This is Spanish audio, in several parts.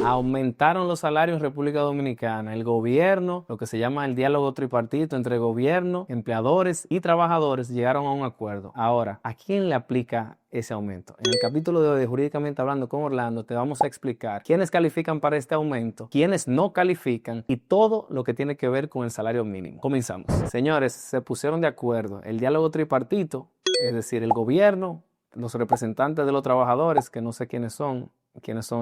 Aumentaron los salarios en República Dominicana. El gobierno, lo que se llama el diálogo tripartito entre gobierno, empleadores y trabajadores, llegaron a un acuerdo. Ahora, ¿a quién le aplica ese aumento? En el capítulo de hoy de Jurídicamente Hablando con Orlando te vamos a explicar quiénes califican para este aumento, quiénes no califican y todo lo que tiene que ver con el salario mínimo. Comenzamos. Señores, se pusieron de acuerdo. El diálogo tripartito, es decir, el gobierno, los representantes de los trabajadores, que no sé quiénes son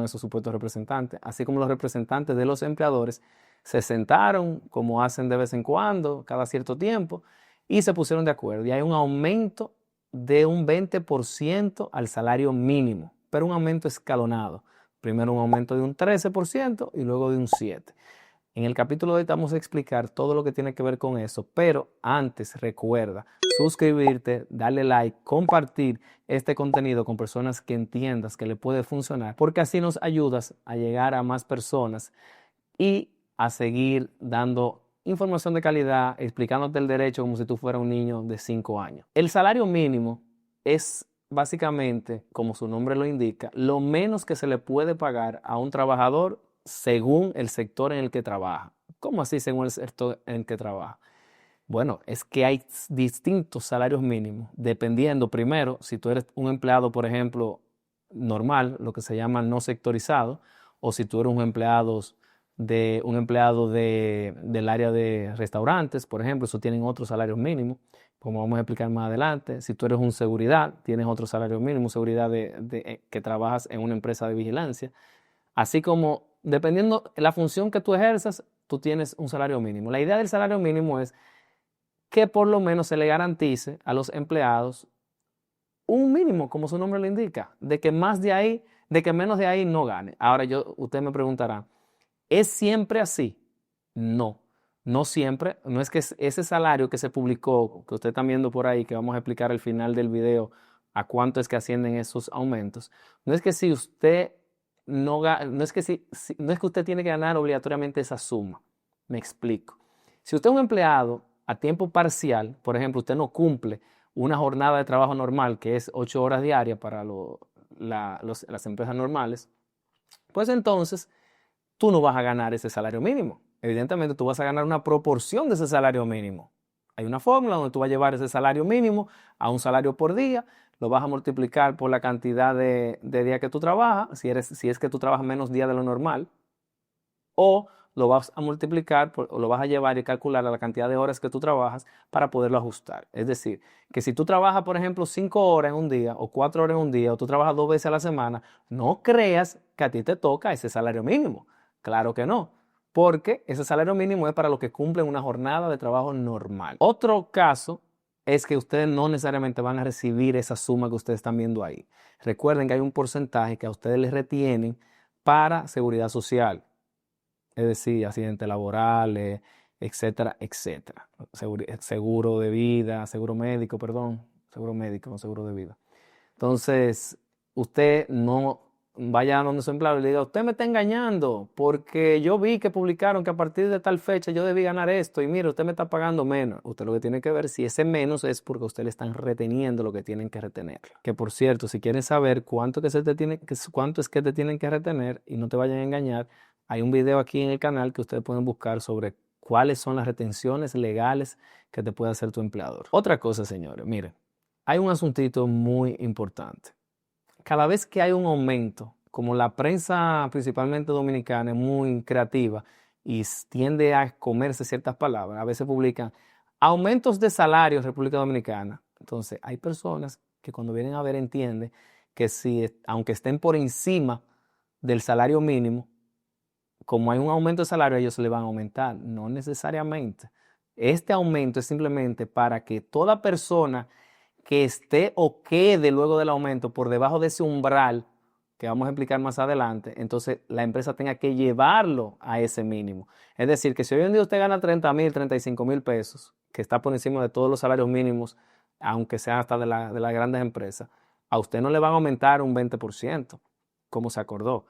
esos supuestos representantes, así como los representantes de los empleadores, se sentaron, como hacen de vez en cuando, cada cierto tiempo, y se pusieron de acuerdo. Y hay un aumento de un 20% al salario mínimo, pero un aumento escalonado. Primero un aumento de un 13% y luego de un 7%. En el capítulo de hoy te vamos a explicar todo lo que tiene que ver con eso, pero antes recuerda suscribirte, darle like, compartir este contenido con personas que entiendas que le puede funcionar, porque así nos ayudas a llegar a más personas y a seguir dando información de calidad, explicándote el derecho como si tú fueras un niño de 5 años. El salario mínimo es básicamente, como su nombre lo indica, lo menos que se le puede pagar a un trabajador según el sector en el que trabaja. ¿Cómo así según el sector en el que trabaja? Bueno, es que hay distintos salarios mínimos, dependiendo primero, si tú eres un empleado, por ejemplo, normal, lo que se llama no sectorizado, o si tú eres un empleado del área de restaurantes, por ejemplo, eso tienen otros salarios mínimos, como vamos a explicar más adelante. Si tú eres un seguridad, tienes otro salario mínimo, seguridad que trabajas en una empresa de vigilancia. Así como, dependiendo de la función que tú ejerzas, tú tienes un salario mínimo. La idea del salario mínimo es que por lo menos se le garantice a los empleados un mínimo, como su nombre lo indica, de que menos de ahí no gane. Ahora usted me preguntará, ¿es siempre así? No, no siempre. No es que ese salario que se publicó, que usted está viendo por ahí, que vamos a explicar al final del video a cuánto es que ascienden esos aumentos. No es que si usted no es que no es que usted tiene que ganar obligatoriamente esa suma. Me explico. Si usted es un empleado a tiempo parcial, por ejemplo, usted no cumple una jornada de trabajo normal, que es 8 horas diarias para las empresas normales, pues entonces tú no vas a ganar ese salario mínimo. Evidentemente tú vas a ganar una proporción de ese salario mínimo. Hay una fórmula donde tú vas a llevar ese salario mínimo a un salario por día, lo vas a multiplicar por la cantidad de días que tú trabajas, si es que tú trabajas menos días de lo normal, o lo vas a multiplicar, o lo vas a llevar y calcular a la cantidad de horas que tú trabajas para poderlo ajustar. Es decir, que si tú trabajas, por ejemplo, 5 horas en un día o 4 horas en un día, o tú trabajas 2 veces a la semana, no creas que a ti te toca ese salario mínimo. Claro que no, porque ese salario mínimo es para los que cumplen una jornada de trabajo normal. Otro caso es que ustedes no necesariamente van a recibir esa suma que ustedes están viendo ahí. Recuerden que hay un porcentaje que a ustedes les retienen para seguridad social. Es decir, accidentes laborales, etcétera, etcétera. Seguro de vida, seguro médico, perdón, seguro médico, no seguro de vida. Entonces, usted no vaya a donde su empleado y le diga, usted me está engañando porque yo vi que publicaron que a partir de tal fecha yo debí ganar esto y mire, usted me está pagando menos. Usted lo que tiene que ver si ese menos es porque usted le están reteniendo lo que tienen que retener. Que por cierto, si quieren saber cuánto es que te tienen que retener y no te vayan a engañar, hay un video aquí en el canal que ustedes pueden buscar sobre cuáles son las retenciones legales que te puede hacer tu empleador. Otra cosa, señores, miren, hay un asuntito muy importante. Cada vez que hay un aumento, como la prensa principalmente dominicana es muy creativa y tiende a comerse ciertas palabras, a veces publican aumentos de salarios en República Dominicana. Entonces, hay personas que cuando vienen a ver entienden que aunque estén por encima del salario mínimo, como hay un aumento de salario, ellos se le van a aumentar. No necesariamente. Este aumento es simplemente para que toda persona que esté o quede luego del aumento por debajo de ese umbral, que vamos a explicar más adelante, entonces la empresa tenga que llevarlo a ese mínimo. Es decir, que si hoy en día usted gana 30,000, 35,000 pesos, que está por encima de todos los salarios mínimos, aunque sea hasta de las grandes empresas, a usted no le van a aumentar un 20%, como se acordó.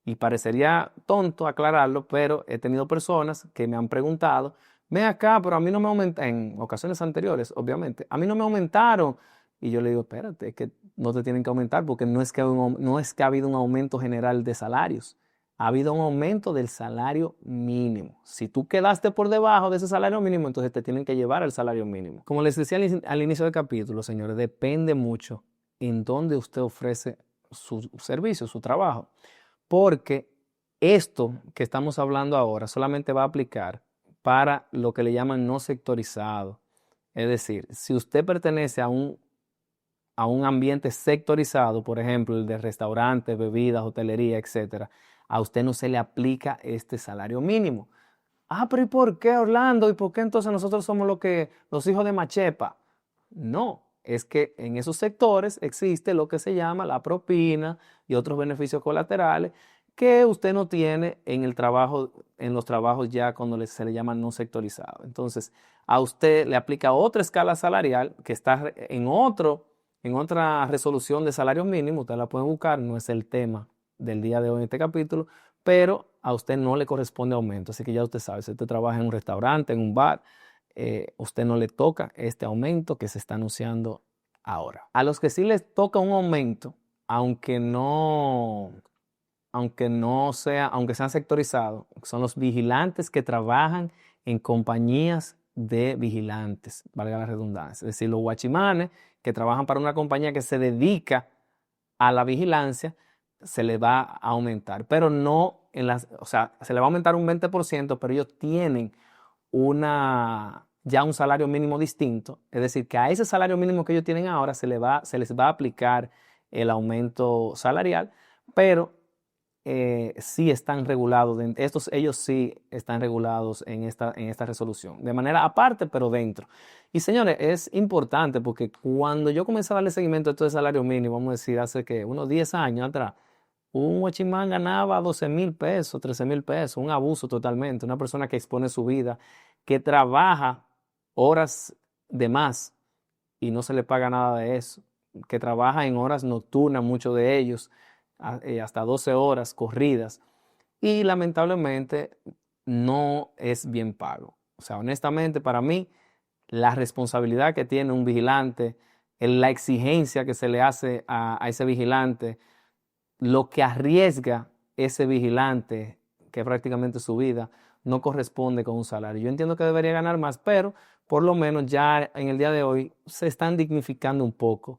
Y parecería tonto aclararlo, pero he tenido personas que me han preguntado, ven acá, pero a mí no me aumentaron, en ocasiones anteriores, obviamente, a mí no me aumentaron. Y yo le digo, espérate, es que no te tienen que aumentar porque no es que ha habido un aumento general de salarios. ha habido un aumento del salario mínimo. Si tú quedaste por debajo de ese salario mínimo, entonces te tienen que llevar al salario mínimo. Como les decía al inicio del capítulo, señores, depende mucho en dónde usted ofrece su servicio, su trabajo. Porque esto que estamos hablando ahora solamente va a aplicar para lo que le llaman no sectorizado. Es decir, si usted pertenece a un ambiente sectorizado, por ejemplo, el de restaurantes, bebidas, hotelería, etcétera, a usted no se le aplica este salario mínimo. Ah, pero ¿y por qué, Orlando? ¿Y por qué entonces nosotros somos los hijos de Machepa? No, es que en esos sectores existe lo que se llama la propina y otros beneficios colaterales que usted no tiene en el trabajo, en los trabajos ya cuando se le llama no sectorizado. Entonces, a usted le aplica otra escala salarial que está en otra resolución de salarios mínimos, usted la puede buscar, no es el tema del día de hoy en este capítulo, pero a usted no le corresponde aumento. Así que ya usted sabe, si usted trabaja en un restaurante, en un bar, usted no le toca este aumento que se está anunciando ahora. A los que sí les toca un aumento, aunque sean sectorizados, son los vigilantes que trabajan en compañías de vigilantes, valga la redundancia. Es decir, los guachimanes que trabajan para una compañía que se dedica a la vigilancia, se le va a aumentar, pero no o sea, se le va a aumentar un 20%, pero ellos tienen ya un salario mínimo distinto, es decir, que a ese salario mínimo que ellos tienen ahora se les va a aplicar el aumento salarial, pero sí están regulados, ellos sí están regulados en esta resolución, de manera aparte, pero dentro. Y señores, es importante porque cuando yo comencé a darle seguimiento a esto de salario mínimo, vamos a decir, hace que unos 10 años atrás, un guachimán ganaba 12,000 pesos, 13,000 pesos, un abuso totalmente, una persona que expone su vida, que trabaja horas de más y no se le paga nada de eso, que trabaja en horas nocturnas, muchos de ellos, hasta 12 horas corridas, y lamentablemente no es bien pago. O sea, honestamente, para mí, la responsabilidad que tiene un vigilante, la exigencia que se le hace a ese vigilante, lo que arriesga ese vigilante, que es prácticamente su vida, no corresponde con un salario. Yo entiendo que debería ganar más, pero por lo menos ya en el día de hoy se están dignificando un poco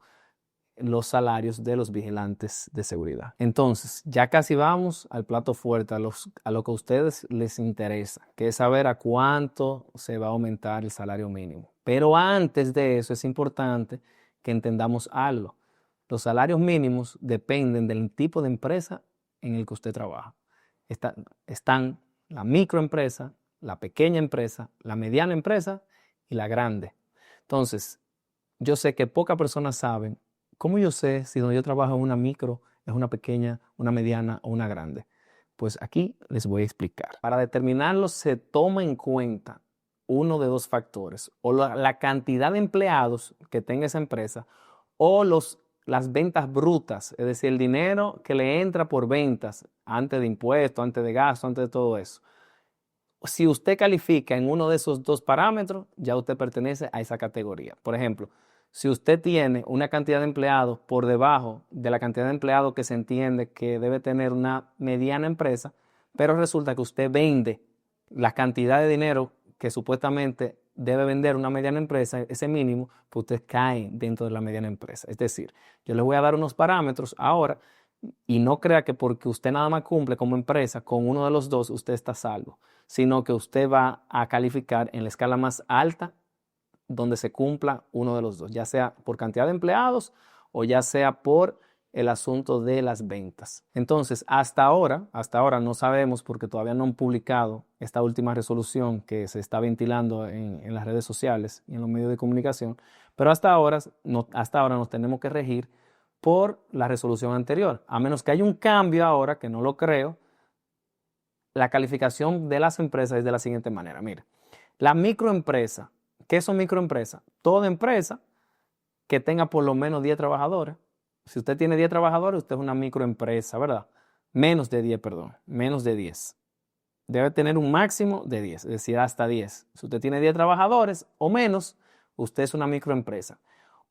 los salarios de los vigilantes de seguridad. Entonces, ya casi vamos al plato fuerte, a lo que a ustedes les interesa, que es saber a cuánto se va a aumentar el salario mínimo. Pero antes de eso es importante que entendamos algo. Los salarios mínimos dependen del tipo de empresa en el que usted trabaja. Están la microempresa, la pequeña empresa, la mediana empresa y la grande. Entonces, yo sé que pocas personas saben cómo yo sé si donde yo trabajo en una micro es una pequeña, una mediana o una grande. Pues aquí les voy a explicar. Para determinarlo se toma en cuenta uno de dos factores, o la cantidad de empleados que tenga esa empresa o las ventas brutas, es decir, el dinero que le entra por ventas antes de impuestos, antes de gastos, antes de todo eso. Si usted califica en uno de esos dos parámetros, ya usted pertenece a esa categoría. Por ejemplo, si usted tiene una cantidad de empleados por debajo de la cantidad de empleados que se entiende que debe tener una mediana empresa, pero resulta que usted vende la cantidad de dinero que supuestamente debe vender una mediana empresa, ese mínimo, pues usted cae dentro de la mediana empresa. Es decir, yo les voy a dar unos parámetros ahora y no crea que porque usted nada más cumple como empresa con uno de los dos, usted está a salvo, sino que usted va a calificar en la escala más alta donde se cumpla uno de los dos, ya sea por cantidad de empleados o ya sea por el asunto de las ventas. Entonces, hasta ahora no sabemos porque todavía no han publicado esta última resolución que se está ventilando en las redes sociales y en los medios de comunicación, pero hasta ahora nos tenemos que regir por la resolución anterior. A menos que haya un cambio ahora, que no lo creo, la calificación de las empresas es de la siguiente manera. Mira, la microempresa, ¿qué son microempresas? Toda empresa que tenga por lo menos 10 trabajadores. Si usted tiene 10 trabajadores, usted es una microempresa, ¿verdad? Menos de 10, perdón, menos de 10. Debe tener un máximo de 10, es decir, hasta 10. Si usted tiene 10 trabajadores o menos, usted es una microempresa.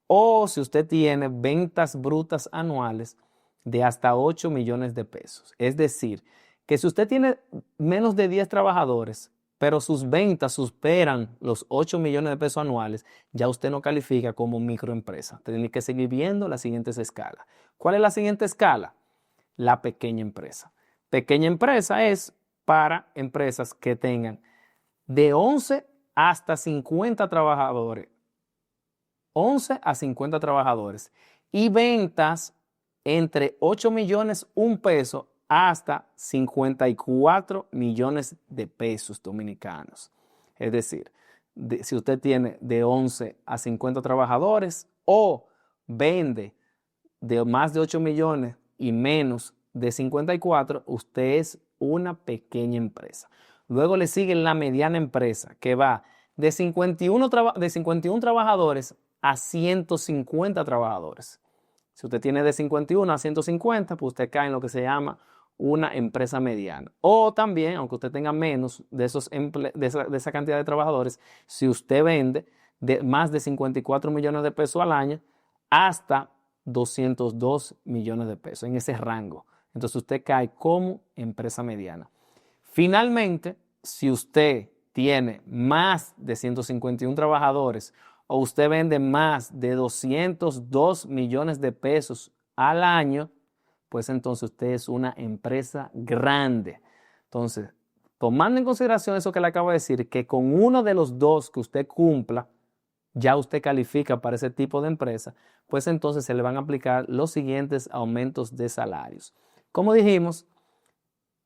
O si usted tiene ventas brutas anuales de hasta 8 millones de pesos. Es decir, que si usted tiene menos de 10 trabajadores, pero sus ventas superan los 8 millones de pesos anuales, ya usted no califica como microempresa. Tiene que seguir viendo las siguientes escalas. ¿Cuál es la siguiente escala? La pequeña empresa. Pequeña empresa es para empresas que tengan de 11 hasta 50 trabajadores. 11 a 50 trabajadores. Y ventas entre 8 millones, un peso hasta 54 millones de pesos dominicanos. Es decir, si usted tiene de 11 a 50 trabajadores o vende de más de 8 millones y menos de 54, usted es una pequeña empresa. Luego le sigue la mediana empresa, que va de 51 trabajadores a 150 trabajadores. Si usted tiene de 51 a 150, pues usted cae en lo que se llama una empresa mediana. O también, aunque usted tenga menos de esa cantidad de trabajadores, si usted vende de más de 54 millones de pesos al año hasta 202 millones de pesos, en ese rango. Entonces usted cae como empresa mediana. Finalmente, si usted tiene más de 151 trabajadores o usted vende más de 202 millones de pesos al año, pues entonces usted es una empresa grande. Entonces, tomando en consideración eso que le acabo de decir, que con uno de los dos que usted cumpla, ya usted califica para ese tipo de empresa, pues entonces se le van a aplicar los siguientes aumentos de salarios. Como dijimos,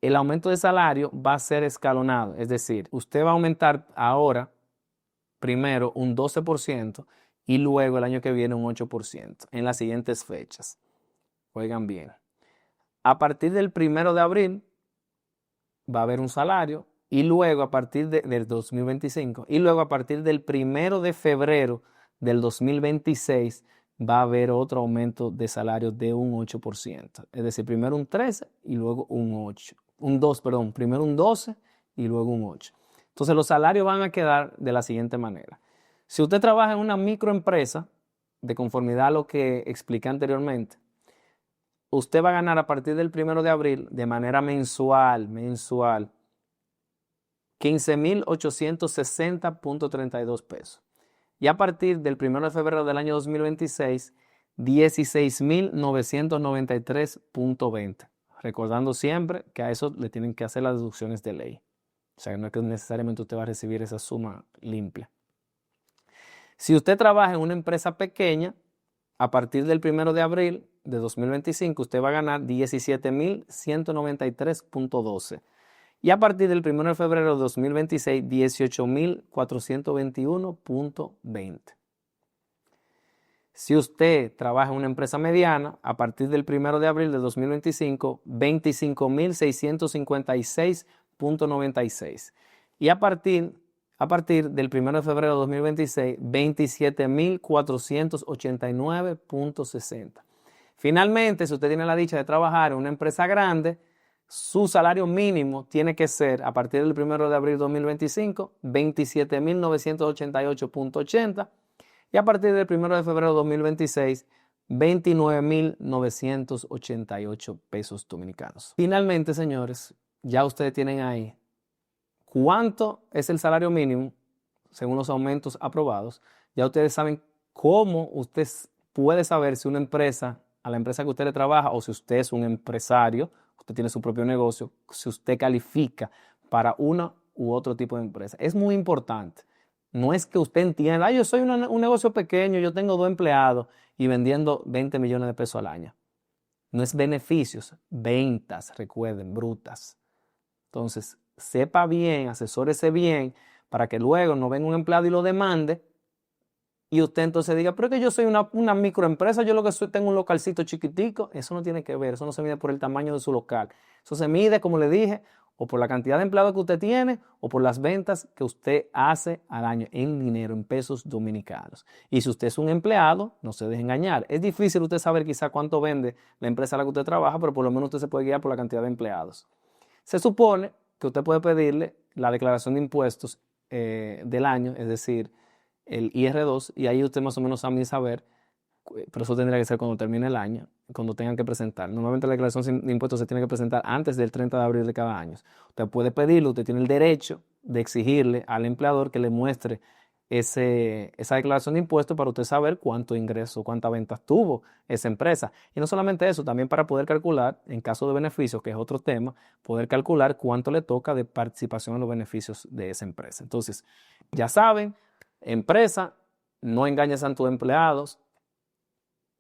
el aumento de salario va a ser escalonado, es decir, usted va a aumentar ahora primero un 12% y luego el año que viene un 8% en las siguientes fechas. Oigan bien, a partir del 1 de abril va a haber un salario y luego a partir del 2025 y luego a partir del 1 de febrero del 2026 va a haber otro aumento de salario de un 8%. Es decir, primero un 13 y luego un 8. Primero un 12 y luego un 8. Entonces los salarios van a quedar de la siguiente manera. Si usted trabaja en una microempresa, de conformidad a lo que expliqué anteriormente, usted va a ganar a partir del 1 de abril de manera mensual, 15,860.32 pesos. Y a partir del 1 de febrero del año 2026, 16,993.20. Recordando siempre que a eso le tienen que hacer las deducciones de ley. O sea, no es que necesariamente usted va a recibir esa suma limpia. Si usted trabaja en una empresa pequeña, a partir del 1 de abril de 2025, usted va a ganar 17,193.12. Y a partir del 1 de febrero de 2026, 18,421.20. Si usted trabaja en una empresa mediana, a partir del 1 de abril de 2025, 25,656.96. Y a partir del 1 de febrero de 2026, 27,489.60. Finalmente, si usted tiene la dicha de trabajar en una empresa grande, su salario mínimo tiene que ser, a partir del 1 de abril de 2025, 27,988.80. Y a partir del 1 de febrero de 2026, 29,988 pesos dominicanos. Finalmente, señores, ya ustedes tienen ahí cuánto es el salario mínimo según los aumentos aprobados. Ya ustedes saben cómo usted puede saber si una empresa, a la empresa que usted le trabaja, o si usted es un empresario, usted tiene su propio negocio, si usted califica para una u otro tipo de empresa. Es muy importante. No es que usted entienda, yo soy un negocio pequeño, yo tengo 2 empleados y vendiendo 20 millones de pesos al año. No es beneficios, ventas, recuerden, brutas. Entonces, sepa bien, asesórese bien, para que luego no venga un empleado y lo demande y usted entonces diga, pero es que yo soy una microempresa, yo lo que soy, tengo un localcito chiquitico. Eso no tiene que ver, eso no se mide por el tamaño de su local. Eso se mide, como le dije, o por la cantidad de empleados que usted tiene o por las ventas que usted hace al año en dinero, en pesos dominicanos. Y si usted es un empleado, no se deje engañar. Es difícil usted saber quizá cuánto vende la empresa a la que usted trabaja, pero por lo menos usted se puede guiar por la cantidad de empleados. Se supone que usted puede pedirle la declaración de impuestos del año, es decir, el IR2, y ahí usted más o menos sabe saber pero eso tendría que ser cuando termine el año, cuando tengan que presentar. Normalmente la declaración de impuestos se tiene que presentar antes del 30 de abril de cada año. Usted puede pedirlo, usted tiene el derecho de exigirle al empleador que le muestre esa declaración de impuestos para usted saber cuánto ingreso, cuántas ventas tuvo esa empresa. Y no solamente eso, también para poder calcular, en caso de beneficios, que es otro tema, poder calcular cuánto le toca de participación en los beneficios de esa empresa. Entonces, ya saben, empresa, no engañes a tus empleados.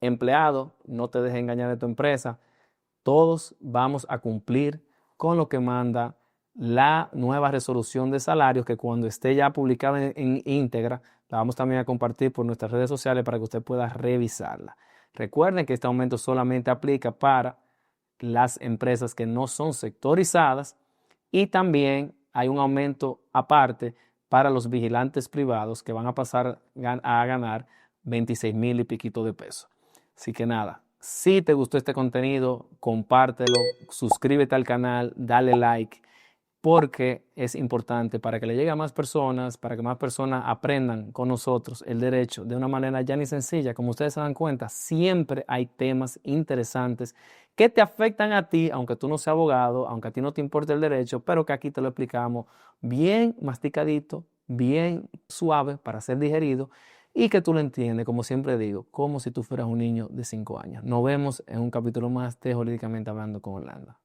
Empleado, no te dejes engañar de tu empresa. Todos vamos a cumplir con lo que manda la nueva resolución de salarios, que cuando esté ya publicada en íntegra, la vamos también a compartir por nuestras redes sociales para que usted pueda revisarla. Recuerden que este aumento solamente aplica para las empresas que no son sectorizadas y también hay un aumento aparte para los vigilantes privados que van a pasar a ganar 26,000 y piquito de pesos. Así que nada, si te gustó este contenido, compártelo, suscríbete al canal, dale like, porque es importante para que le llegue a más personas, para que más personas aprendan con nosotros el derecho de una manera ya ni sencilla. Como ustedes se dan cuenta, siempre hay temas interesantes que te afectan a ti, aunque tú no seas abogado, aunque a ti no te importe el derecho, pero que aquí te lo explicamos bien masticadito, bien suave para ser digerido y que tú lo entiendes, como siempre digo, como si tú fueras un niño de 5 años. Nos vemos en un capítulo más de Jurídicamente Hablando con Orlando.